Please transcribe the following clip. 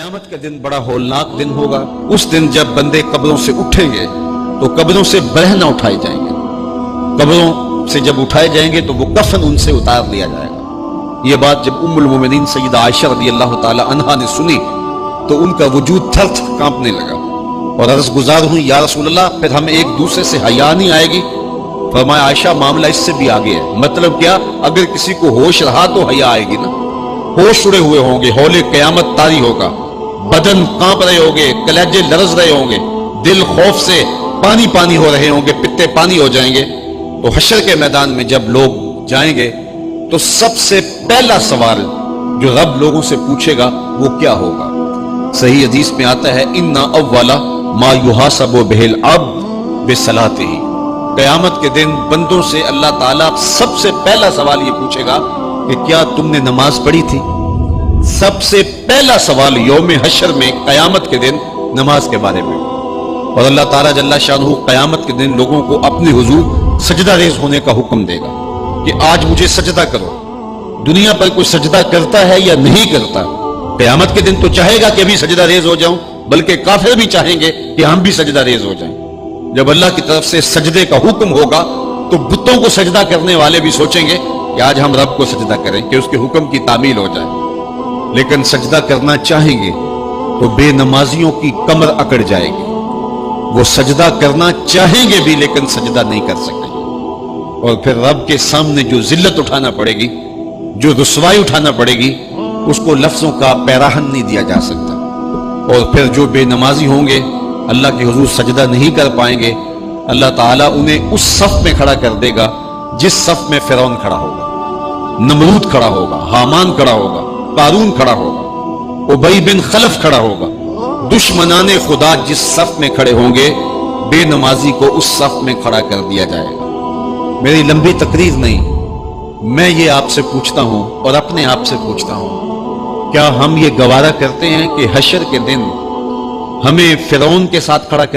قیامت کا دن بڑا ہولناک دن ہوگا۔ اس دن جب بندے قبروں سے اٹھیں گے تو قبروں سے برہنہ اٹھائے جائیں گے، قبروں سے جب اٹھائے جائیں گے تو وہ کفن ان سے اتار لیا جائے گا۔ یہ بات جب ام المومنین سیدہ عائشہ رضی اللہ تعالی عنہا نے سنی تو ان کا وجود تھر تھر کانپنے لگا اور عرض گزار ہوئی یا رسول اللہ پھر ہمیں ایک دوسرے سے حیا نہیں آئے گی؟ فرمایا عائشہ معاملہ اس سے بھی آگے ہے۔ مطلب کیا؟ اگر کسی کو ہوش رہا تو حیا آئے گی نا، ہوش اڑے ہوئے ہوں گے، ہول قیامت طاری ہوگا، بدن کانپ رہے ہوں گے، کلیجے لرز رہے ہوں گے، دل خوف سے پانی پانی ہو رہے ہوں گے، پتے پانی ہو جائیں گے، تو حشر کے میدان میں جب لوگ جائیں گے تو سب سے پہلا سوال جو رب لوگوں سے پوچھے گا وہ کیا ہوگا؟ صحیح حدیث میں آتا ہے اِنَّ أَوَّلَ مَا يُحَاسَبُ بِهِ الْعَبْدُ بِصَلَاتِهِ۔ قیامت کے دن بندوں سے اللہ تعالیٰ سب سے پہلا سوال یہ پوچھے گا کہ کیا تم نے نماز پڑھی تھی؟ سب سے پہلا سوال یوم حشر میں قیامت کے دن نماز کے بارے میں، اور اللہ تعالیٰ جل شانہ قیامت کے دن لوگوں کو اپنے حضور سجدہ ریز ہونے کا حکم دے گا کہ آج مجھے سجدہ کرو۔ دنیا پر کوئی سجدہ کرتا ہے یا نہیں کرتا؟ قیامت کے دن تو چاہے گا کہ ابھی سجدہ ریز ہو جاؤں، بلکہ کافر بھی چاہیں گے کہ ہم بھی سجدہ ریز ہو جائیں۔ جب اللہ کی طرف سے سجدے کا حکم ہوگا تو بتوں کو سجدہ کرنے والے بھی سوچیں گے کہ آج ہم رب کو سجدہ کریں کہ اس کے حکم کی تعمیل ہو جائے، لیکن سجدہ کرنا چاہیں گے تو بے نمازیوں کی کمر اکڑ جائے گی، وہ سجدہ کرنا چاہیں گے بھی لیکن سجدہ نہیں کر سکیں گے، اور پھر رب کے سامنے جو ذلت اٹھانا پڑے گی، جو رسوائی اٹھانا پڑے گی، اس کو لفظوں کا پیراہن نہیں دیا جا سکتا۔ اور پھر جو بے نمازی ہوں گے اللہ کے حضور سجدہ نہیں کر پائیں گے، اللہ تعالیٰ انہیں اس صف میں کھڑا کر دے گا جس صف میں فرعون کھڑا ہوگا، نمرود کھڑا ہوگا، حامان کھڑا ہوگا، قارون کھڑا ہوگا، ابی بن خلف کھڑا ہوگا۔ دشمنان خدا جس صف میں کھڑے ہوں گے بے نمازی کو اس صف میں کھڑا کر دیا جائے گا۔ میری لمبی تقریر نہیں، میں یہ آپ سے پوچھتا ہوں اور اپنے آپ سے پوچھتا ہوں، کیا ہم یہ گوارا کرتے ہیں کہ حشر کے دن ہمیں فرعون کے ساتھ کھڑا کر